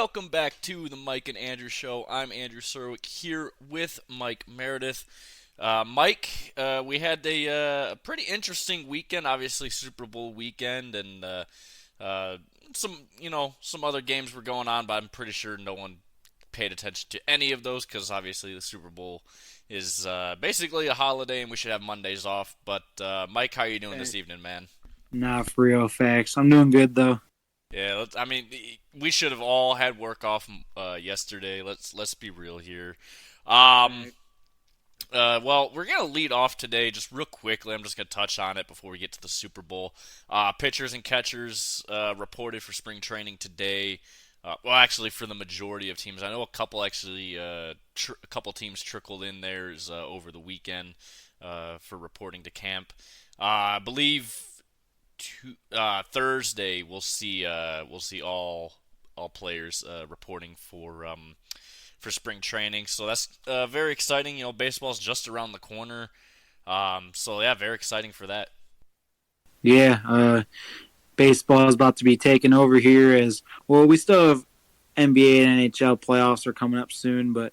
Welcome back to the Mike and Andrew Show. I'm Andrew Serwick here with Mike Meredith. Mike, we had a pretty interesting weekend. Obviously, Super Bowl weekend, and some other games were going on, but I'm pretty sure no one paid attention to any of those because obviously the Super Bowl is basically a holiday, and we should have Mondays off. But Mike, how are you doing this Facts. evening, man? Nah, for real facts. I'm doing good though. Yeah, we should have all had work off yesterday. Let's be real here. Um, Fact. well, we're gonna lead off today just real quickly. I'm just gonna touch on it before we get to the Super Bowl. Pitchers and catchers reported for spring training today. Well, actually, for the majority of teams, I know a couple actually, a couple teams trickled in theirs over the weekend for reporting to camp. I believe Thursday we'll see all players reporting for spring training. So that's very exciting. You know, baseball's just around the corner. So yeah, very exciting for that. Yeah, baseball is about to be taken over here as well. We still have NBA and NHL playoffs are coming up soon, but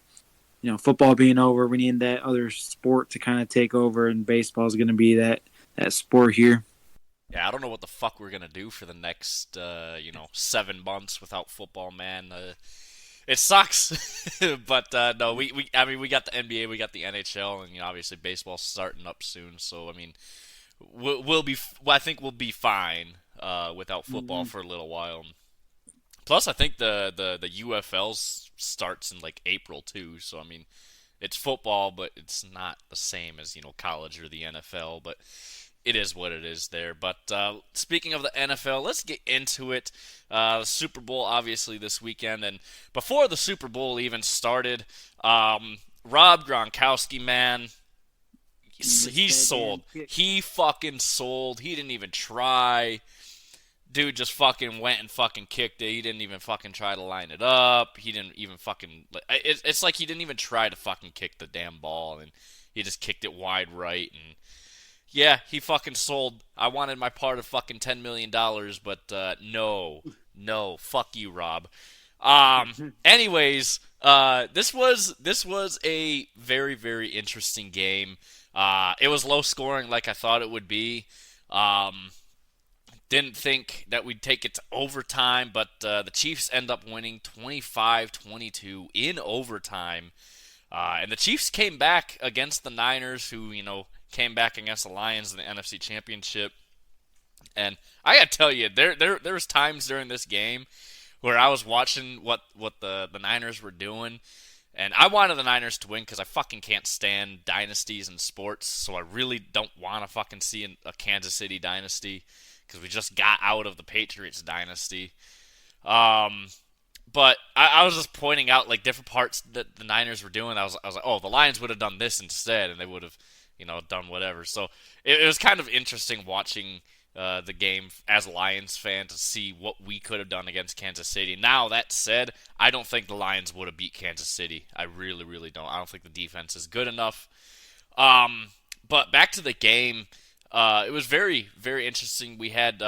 football being over, we need that other sport to kind of take over, and baseball is going to be that sport here. Yeah, I don't know what the fuck we're gonna do for the next 7 months without football, man. It sucks, but no, we got the NBA, we got the NHL, and obviously baseball's starting up soon. So I mean, we'll be, well, I think we'll be fine without football Mhm. for a little while. Plus, I think the UFL starts in like April too. So I mean, it's football, but it's not the same as college or the NFL. But it is what it is there. But speaking of the NFL, let's get into it. The Super Bowl, obviously, this weekend. And before the Super Bowl even started, Rob Gronkowski, man, Missed he that sold. damn kick. He fucking sold. He didn't even try. Dude just fucking went and fucking kicked it. He didn't even fucking try to line it up. He didn't even fucking. It's like he didn't even try to fucking kick the damn ball. And he just kicked it wide right. And yeah, he fucking sold. I wanted my part of fucking $10 million, but no, no, fuck you, Rob. Anyways, this was a very very interesting game. It was low scoring like I thought it would be. Um, didn't think that we'd take it to overtime, but the Chiefs end up winning 25-22 in overtime. And the Chiefs came back against the Niners, who, came back against the Lions in the NFC Championship. And I gotta tell you, there was times during this game where I was watching what the Niners were doing, and I wanted the Niners to win because I fucking can't stand dynasties in sports. So I really don't want to fucking see a Kansas City dynasty because we just got out of the Patriots dynasty. Um, but I was just pointing out like different parts that the Niners were doing. I was like, oh, the Lions would have done this instead, and they would have, done whatever. So it was kind of interesting watching the game as a Lions fan to see what we could have done against Kansas City. Now that said, I don't think the Lions would have beat Kansas City. I really, really don't. I don't think the defense is good enough. But back to the game. It was very, very interesting. We had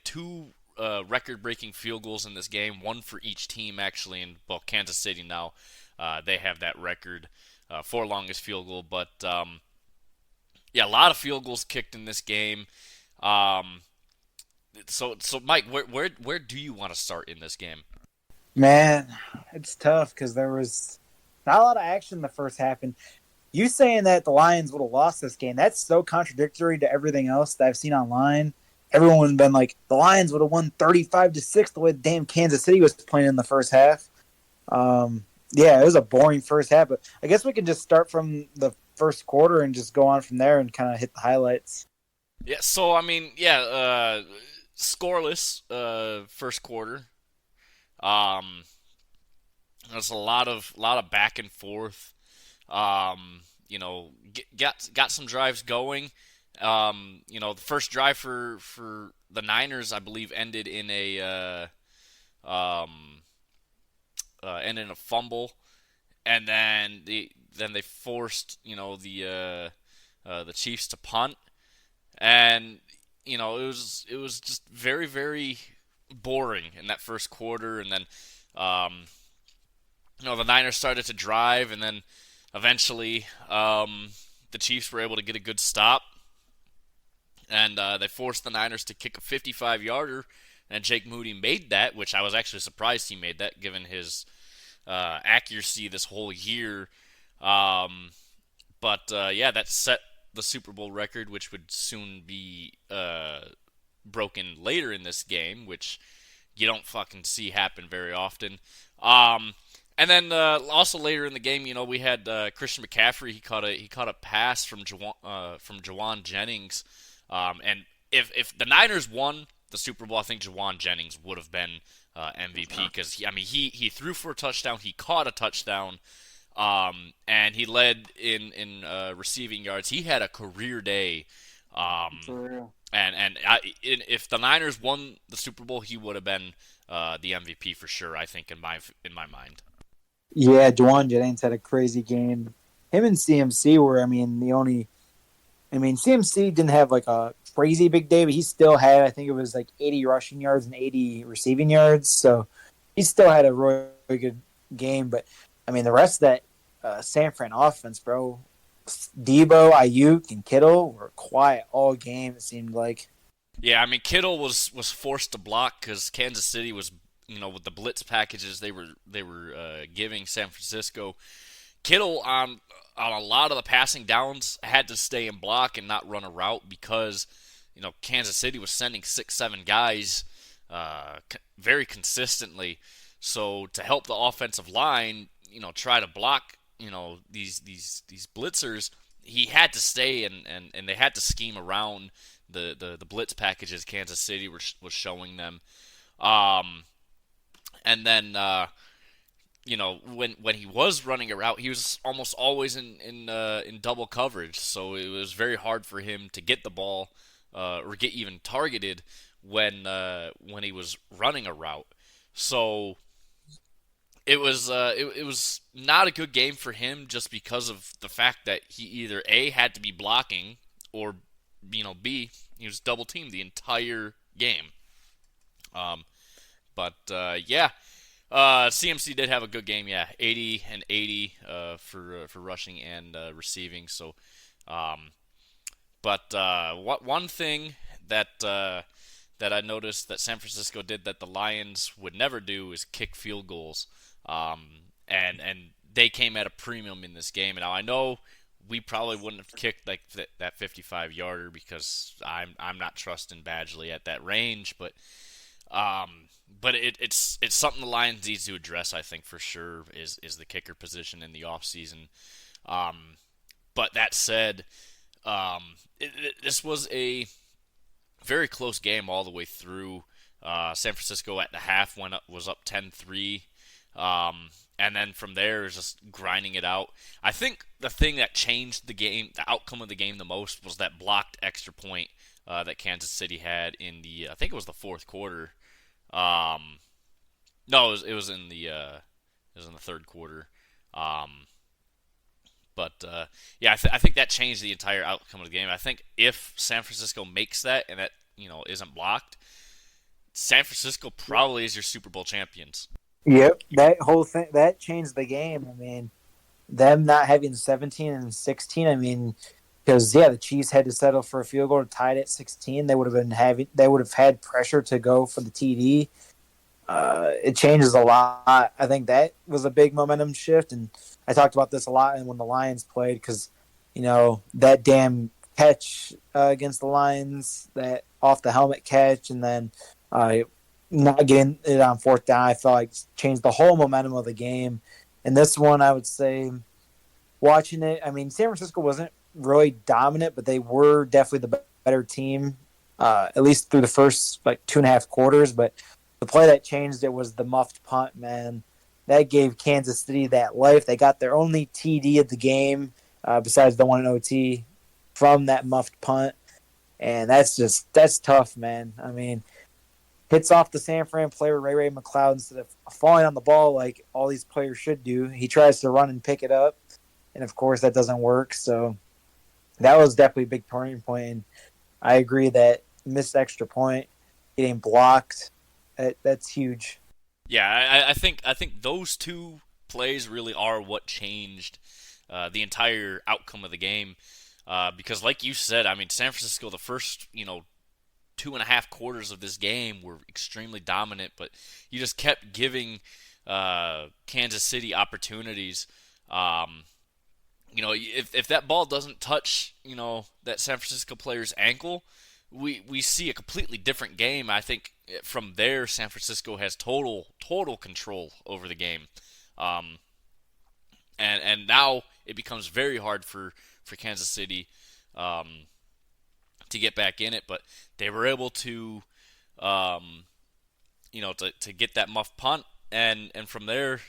two record-breaking field goals in this game, one for each team actually. And well, Kansas City now they have that record for longest field goal. But yeah, a lot of field goals kicked in this game. Um, so Mike, where do you want to start in this game? Man, it's tough because there was not a lot of action in the first half, and you saying that the Lions would have lost this game, that's so contradictory to everything else that I've seen online. Everyone would have been like, the Lions would have won 35-6 the way damn Kansas City was playing in the first half. Yeah, it was a boring first half, but I guess we can just start from the first quarter and just go on from there and kind of hit the highlights. Yeah, so I mean, yeah, scoreless first quarter. Um, there's a lot of back and forth. Got some drives going. The first drive for the Niners, I believe, um, ended in a fumble, and then they forced the Chiefs to punt, and it was just very very boring in that first quarter, and then Um, the Niners started to drive, and then eventually the Chiefs were able to get a good stop, and they forced the Niners to kick a 55-yarder, and Jake Moody made that, which I was actually surprised he made that given his accuracy this whole year. Um, but yeah, that set the Super Bowl record, which would soon be broken later in this game, which you don't fucking see happen very often. Um, and then also later in the game, we had Christian McCaffrey. He caught a pass from Jawan Jennings. And if the Niners won the Super Bowl, I think Jawan Jennings would have been MVP because he threw for a touchdown, he caught a touchdown, and he led in receiving yards. He had a career day. For real. If the Niners won the Super Bowl, he would have been the MVP for sure. I think in my mind. Yeah, Dwan Jennings had a crazy game. Him and CMC were, CMC didn't have like a crazy big day, but he still had, I think it was like 80 rushing yards and 80 receiving yards. So he still had a really good game. But the rest of that San Fran offense, bro, Debo, Ayuk, and Kittle were quiet all game. It seemed like. Yeah, Kittle was forced to block because Kansas City was, with the blitz packages they were giving San Francisco. Kittle on a lot of the passing downs had to stay and block and not run a route because Kansas City was sending 6-7 guys very consistently. So to help the offensive line, try to block these blitzers, he had to stay and they had to scheme around the blitz packages Kansas City was showing them. And then when he was running a route, he was almost always in double coverage, so it was very hard for him to get the ball or get even targeted when he was running a route. So it was not a good game for him just because of the fact that he either A had to be blocking or B he was double teamed the entire game. But yeah. CMC did have a good game, yeah, 80 and 80 for rushing and receiving. So, what one thing that I noticed that San Francisco did that the Lions would never do is kick field goals. And they came at a premium in this game. And now I know we probably wouldn't have kicked like that 55-yarder because I'm not trusting Badgley at that range, but it's something the Lions need to address, I think, for sure, is the kicker position in the offseason. But that said, this was a very close game all the way through. San Francisco at the half was up 10-3. And then from there, it was just grinding it out. I think the thing that changed the game, the outcome of the game the most, was that blocked extra point that Kansas City had in I think it was the fourth quarter. No, it was in the third quarter. But yeah, I think that changed the entire outcome of the game. I think if San Francisco makes that and that isn't blocked, San Francisco probably is your Super Bowl champions. Yep, that whole thing that changed the game. Them not having 17 and 16. Because the Chiefs had to settle for a field goal to tie it at 16. They would have had pressure to go for the TD. It changes a lot. I think that was a big momentum shift, and I talked about this a lot when the Lions played because that damn catch against the Lions, that off the helmet catch, and then not getting it on fourth down, I felt like changed the whole momentum of the game. And this one, I would say, watching it, San Francisco wasn't really dominant, but they were definitely the better team, at least through the first 2.5 quarters. But the play that changed it was the muffed punt, man. That gave Kansas City that life. They got their only TD of the game, besides the one in OT, from that muffed punt. And that's tough, man. Hits off the San Fran player, Ray McLeod, instead of falling on the ball like all these players should do. He tries to run and pick it up. And, of course, that doesn't work. So that was definitely a big turning point. And I agree that missed extra point, getting blocked, that's huge. Yeah, I think those two plays really are what changed the entire outcome of the game. Because, like you said, I mean, San Francisco, the first 2.5 quarters of this game were extremely dominant, but you just kept giving Kansas City opportunities. Um, if that ball doesn't touch, that San Francisco player's ankle, we see a completely different game. I think from there, San Francisco has total control over the game, um, and now it becomes very hard for Kansas City um, to get back in it. But they were able to, um, to get that muff punt, and from there,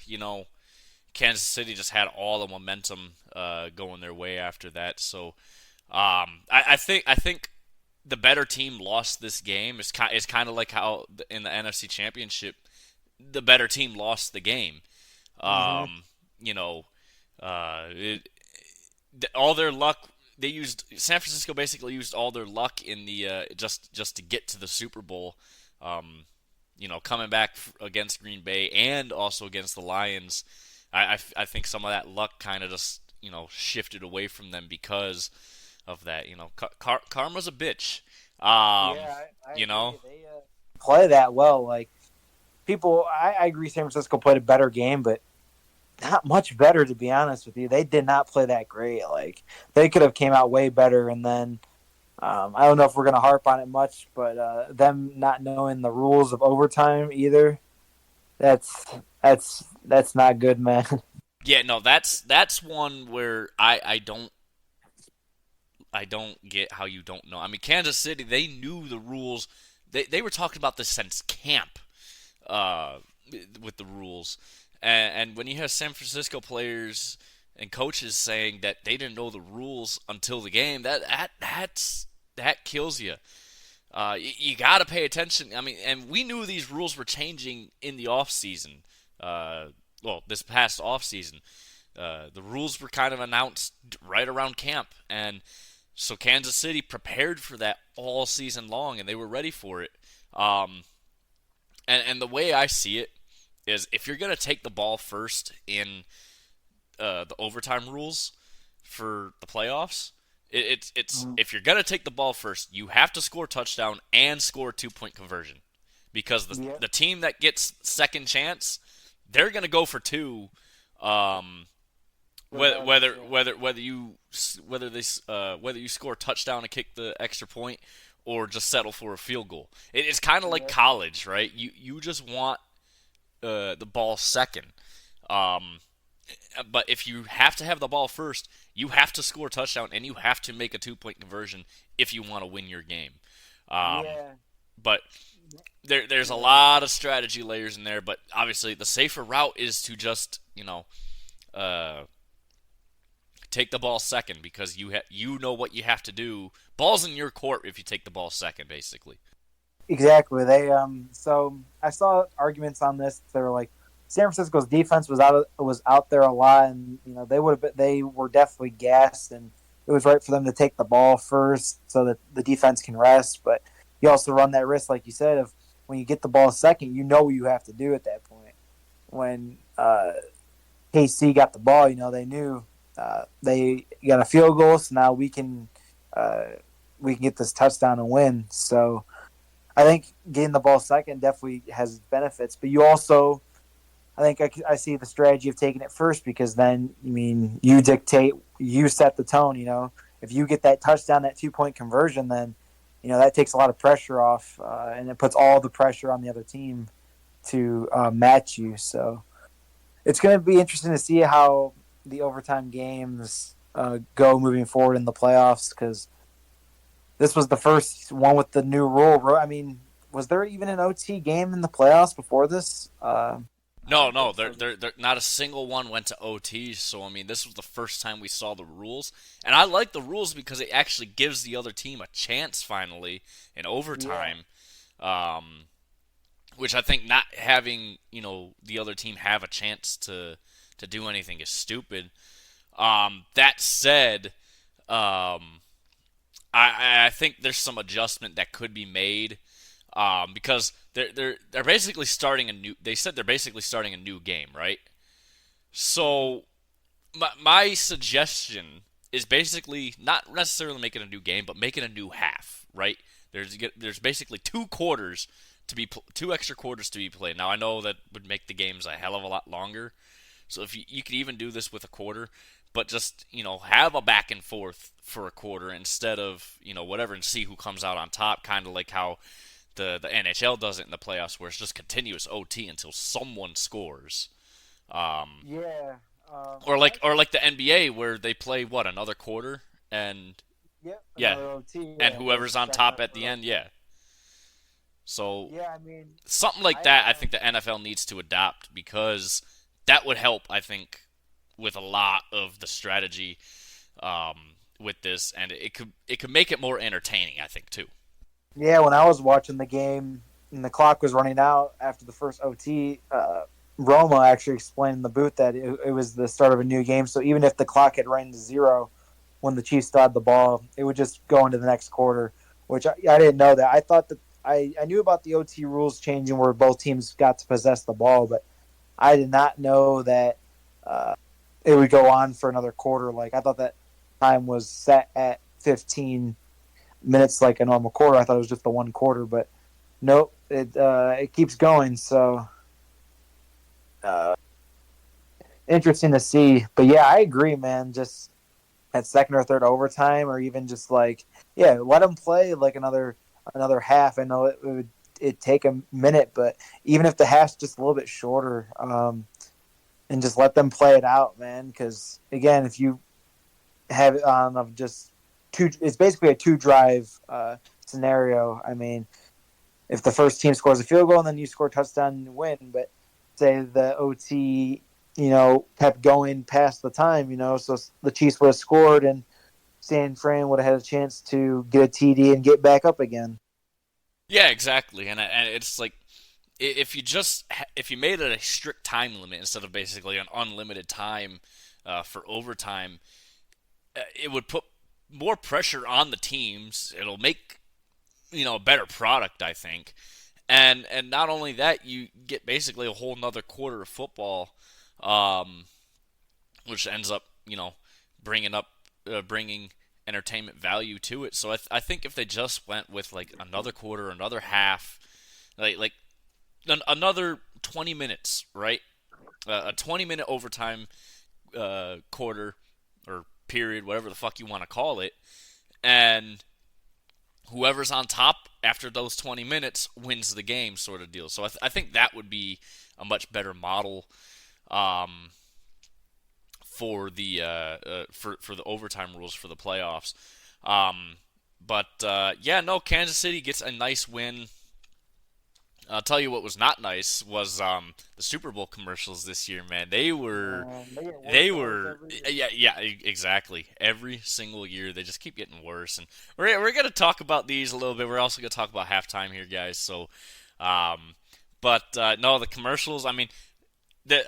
Kansas City just had all the momentum going their way after that. So I think the better team lost this game. It's kind of like how in the NFC Championship, the better team lost the game. Hmm. Um, you know, it, all their luck. They used San Francisco basically used all their luck in the just to get to the Super Bowl. Um, coming back against Green Bay and also against the Lions, I think some of that luck kind of just shifted away from them because of that. Karma's a bitch. Um, Yeah, I you know, agree. They play that well. Like people, I agree. San Francisco played a better game, but not much better to be honest with you. They did not play that great. Like they could have came out way better. And then I don't know if we're gonna harp on it much, but them not knowing the rules of overtime either. That's that's not good, man. yeah, no, that's one where I don't get how you don't know. I mean, Kansas City, they knew the rules. They were talking about this since camp, uh, with the rules, and when you have San Francisco players and coaches saying that they didn't know the rules until the game, that kills you. You got to pay attention. I mean, and we knew these rules were changing in the off season. This past off season, the rules were kind of announced right around camp, and so Kansas City prepared for that all season long, and they were ready for it. Um, and the way I see it is, if you're gonna take the ball first in the overtime rules for the playoffs, it's Mm, if you're gonna take the ball first, you have to score a touchdown and score a 2 point conversion, because the yeah, the team that gets second chance, they're gonna go for two. Um, whether regardless, whether yeah, whether whether you whether you score a touchdown and kick the extra point, or just settle for a field goal. It's kind of like yeah, college, right? You just want the ball second. Um, but if you have to have the ball first, you have to score a touchdown and you have to make a 2 point conversion if you want to win your game. Um, yeah, but there's a yeah. lot of strategy layers in there. But obviously, the safer route is to just uh, take the ball second, because you know what you have to do. Ball's in your court if you take the ball second, basically. Exactly. They so I saw arguments on this. They were like San Francisco's defense was out there a lot, and they would have been, they were definitely gassed, and it was right for them to take the ball first so that the defense can rest. But you also run that risk, like you said, of when you get the ball second, you know what you have to do at that point. When KC got the ball, they knew they got a field goal, so now uh, we can get this touchdown and win. So I think getting the ball second definitely has benefits, but you also, I think I see the strategy of taking it first, because then, I mean, you dictate, you set the tone. If you get that touchdown, that 2 point conversion, then that takes a lot of pressure off, and it puts all the pressure on the other team to match you. So it's going to be interesting to see how the overtime games go moving forward in the playoffs, because this was the first one with the new rule. I mean, was there even an OT game in the playoffs before this? I No, don't no, think so. not a single one went to OT. So I mean, this was the first time we saw the rules, and I like the rules because it actually gives the other team a chance finally in Yeah, overtime. Um, which I think not having the other team have a chance to do anything is stupid. That said, um, I think there's some adjustment that could be made, because they're basically starting a new. They said they're basically starting a new game, right? So my suggestion is basically not necessarily making a new game, but making a new half, right? There's basically two extra quarters to be played. Now I know that would make the games a hell of a lot longer. So if you could even do this with a quarter, but just have a back and forth for a quarter instead of whatever and see who comes out on top, kind of like how the NHL does it in the playoffs, where it's just continuous OT until someone scores. Um, Yeah. or like the NBA where they play another quarter and Yep. yeah, Another OT. and Yeah. It goes whoever's on second top or at third the end, OT. yeah. So Yeah. I mean, something like I that, I think the NFL needs to adopt because that would help. I think with a lot of the strategy with this, and it could make it more entertaining. I think too. Yeah, when I was watching the game and the clock was running out after the first OT, Roma actually explained in the booth that it was the start of a new game. So even if the clock had ran to zero when the Chiefs still had the ball, it would just go into the next quarter, which I didn't know that. I thought that I knew about the OT rules changing where both teams got to possess the ball, but I did not know that uh, it would go on for another quarter. Like I thought that time was set at 15 minutes like a normal quarter. I thought it was just the one quarter, but nope, it keeps going. So uh, interesting to see. But yeah, I agree, man. Just at second or third overtime, or even just like let them play like another half. I know it would take a minute, but even if the half's just a little bit shorter, and just let them play it out, man. Because again, if you have it on of just two, it's basically a two drive scenario. I mean, if the first team scores a field goal and then you score a touchdown and win, but say the OT, kept going past the time, so the Chiefs would have scored and San Fran would have had a chance to get a TD and get back up again. Yeah, exactly, and it's like if you made it a strict time limit instead of basically an unlimited time for overtime, it would put more pressure on the teams. It'll make a better product, I think. And not only that, you get basically a whole nother quarter of football, um, which ends up bringing entertainment value to it. So I think if they just went with like another quarter, another half, like another 20 minutes, right? A 20-minute overtime quarter or period, whatever the fuck you want to call it, and whoever's on top after those 20 minutes wins the game, sort of deal. So I think that would be a much better model um, for the overtime rules for the playoffs. But yeah, no, Kansas City gets a nice win. I'll tell you what was not nice was the Super Bowl commercials this year, man. They get worse They almost were every year. yeah, exactly. Every single year they just keep getting worse, and we're gonna talk about these a little bit. We're also gonna talk about halftime here, guys. So, um, but no, the commercials. I mean,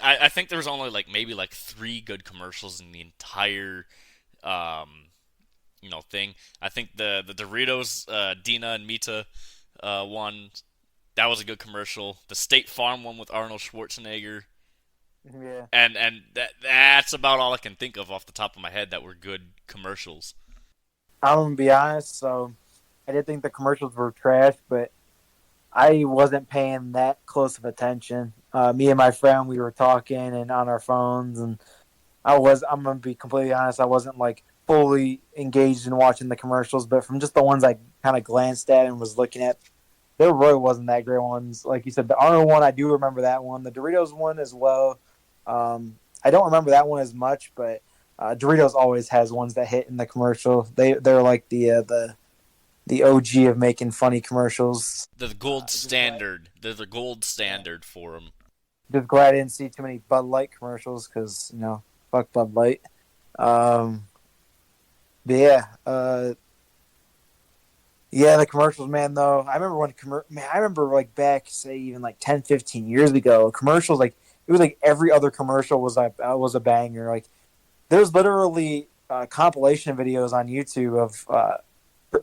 I think there was only like maybe like three good commercials in the entire um, thing. I think the Doritos Dina and Mita one, that was a good commercial. The State Farm one with Arnold Schwarzenegger, Yeah. and that's about all I can think of off the top of my head that were good commercials. I'm gonna be honest. So I did think the commercials were trash, but I wasn't paying that close of attention. Me and my friend, we were talking and on our phones, and I'm gonna be completely honest. I wasn't like fully engaged in watching the commercials, but from just the ones I kind of glanced at and was looking at, there really wasn't that great ones. Like you said, the Arnold one, I do remember that one. The Doritos one as well. I don't remember that one as much, but Doritos always has ones that hit in the commercial. They're like the OG of making funny commercials. The gold Just glad, standard. They're the gold yeah. standard for them. Just glad I didn't see too many Bud Light commercials because fuck Bud Light. Um, but yeah, yeah, the commercials, man. Though I remember man, I remember like back, say even like 10, 15 years ago, commercials like it was like every other commercial was a banger. Like there's literally compilation videos on YouTube of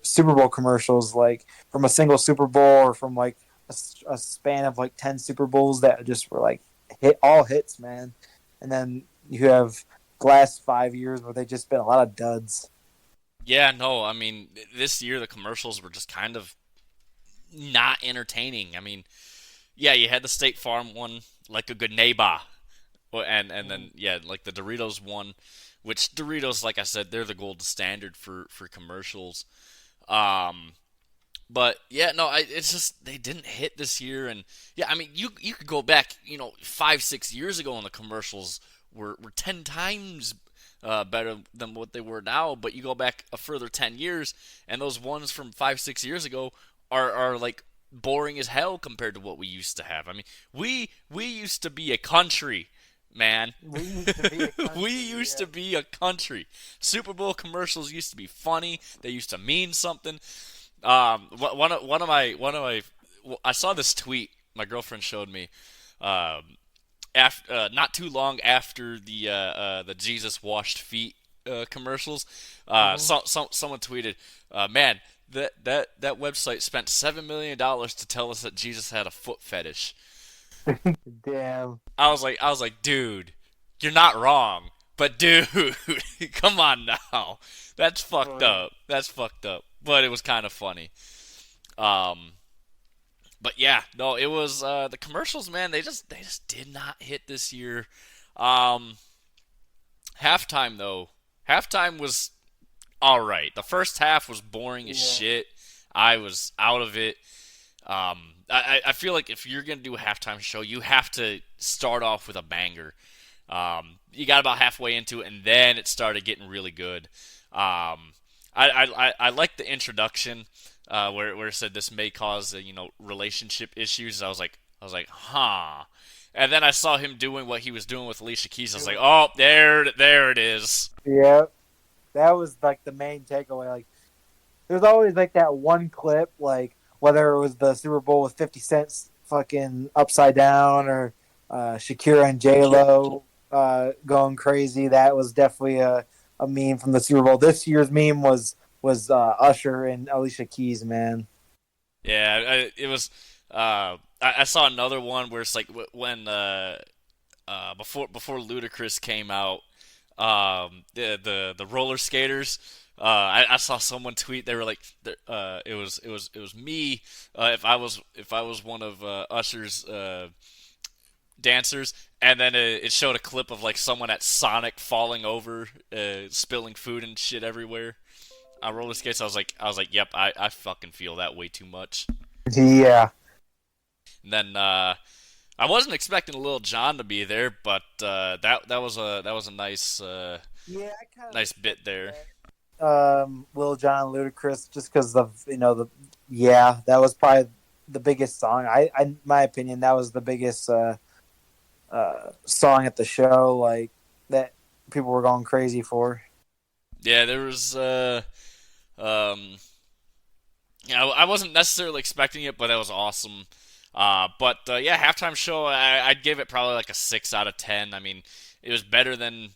Super Bowl commercials, like from a single Super Bowl or from like a span of like 10 Super Bowls that just were like hit all hits, man. And then you have the last 5 years where they just been a lot of duds. Yeah, no, I mean, this year the commercials were just kind of not entertaining. I mean, yeah, you had the State Farm one, like a good neighbor. And then yeah, like the Doritos one, which Doritos, like I said, they're the gold standard for commercials. Um, but yeah, no, it's just they didn't hit this year, and yeah, I mean you could go back, 5 6 years ago, and the commercials were 10 times better than what they were now. But you go back a further 10 years, and those ones from 5 6 years ago are like boring as hell compared to what we used to have. I mean, we used to be a country, man. We used to be a We country, used yeah. to be a country. Super Bowl commercials used to be funny. They used to mean something. One of my, I saw this tweet my girlfriend showed me. After not too long after the Jesus washed feet commercials, someone tweeted, "Man, that website spent $7 million to tell us that Jesus had a foot fetish." Damn. I was like, dude, you're not wrong, but dude, come on now, that's fucked Oh, up. That's fucked up. But it was kind of funny. Um, but yeah, no, it was the commercials, man. They just did not hit this year. Um, halftime though, halftime was all right. The first half was boring as yeah. shit. I was out of it. I feel like if you're gonna do a halftime show, you have to start off with a banger. You got about halfway into it, and then it started getting really good. I like the introduction where it said this may cause relationship issues. I was like, huh. And then I saw him doing what he was doing with Alicia Keys. I was like, oh, there it is. Yeah. That was like the main takeaway. Like there's always like that one clip, like whether it was the Super Bowl with 50 Cent's fucking upside down or Shakira and J Lo going crazy. That was definitely a meme from the Super Bowl. This year's meme was Usher and Alicia Keys, man. Yeah, it was. I saw another one where it's like when before Ludacris came out, the roller skaters. I saw someone tweet. They were like, it was me. If I was one of Usher's dancers, and then it showed a clip of like someone at Sonic falling over, spilling food and shit everywhere on roller skates. I was like, yep, I fucking feel that way too much. Yeah. And then I wasn't expecting Lil Jon to be there, but that was a nice Yeah, I kind of nice bit expected there. that. Lil Jon Ludacris, just because of the yeah, that was probably the biggest song. In my opinion, that was the biggest song at the show, like that people were going crazy for. Yeah, there was um I wasn't necessarily expecting it, but that was awesome. But yeah, halftime show, I'd give it probably like a 6 out of 10. I mean, it was better than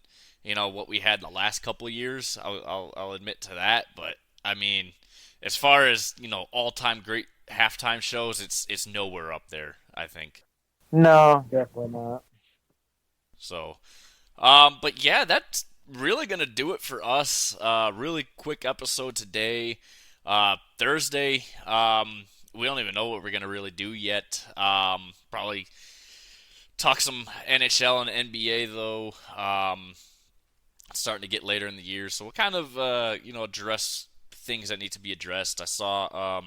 what we had the last couple of years. I'll admit to that. But I mean, as far as all time great halftime shows, it's nowhere up there. I think No, definitely not. so. But yeah, that's really gonna do it for us. Really quick episode today. Thursday. We don't even know what we're gonna really do yet. Probably talk some NHL and NBA though. It's starting to get later in the year, so we'll kind of address things that need to be addressed. I saw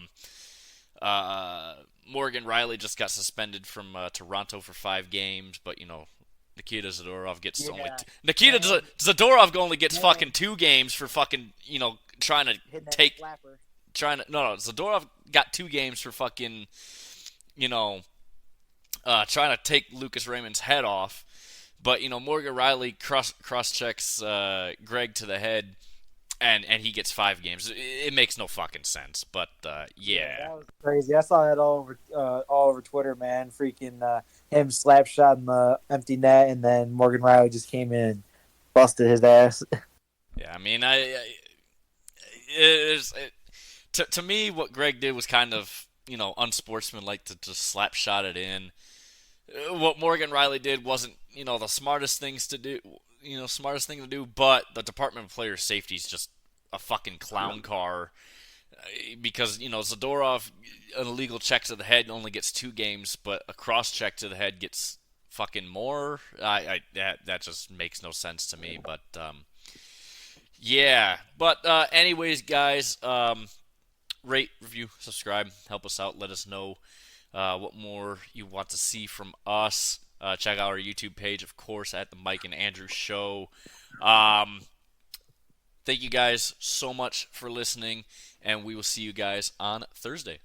Morgan Riley just got suspended from Toronto for 5 games, but Nikita Zadorov gets only Yeah, Nikita man, Zadorov only gets man, fucking 2 games for fucking trying to hitting that take slapper. trying to no Zadorov got 2 games for fucking you know trying to take Lucas Raymond's head off, but Morgan Riley cross checks Greg to the head, and he gets 5 games. It makes no fucking sense, but Yeah, yeah. that was crazy. I saw that all over Twitter, man. Freaking him slap shot in the empty net, and then Morgan Riley just came in and busted his ass. Yeah, I mean, it, to me, what Greg did was kind of unsportsmanlike to just slap shot it in. What Morgan Riley did wasn't, the smartest things to do, smartest thing to do, but the Department of Player Safety is just a fucking clown car because, Zadorov, an illegal check to the head only gets 2 games, but a cross check to the head gets fucking more. That just makes no sense to me, but yeah. But anyways, guys, rate, review, subscribe, help us out. Let us know what more you want to see from us. Check out our YouTube page, of course, at the Mike and Andrew Show. Thank you guys so much for listening, and we will see you guys on Thursday.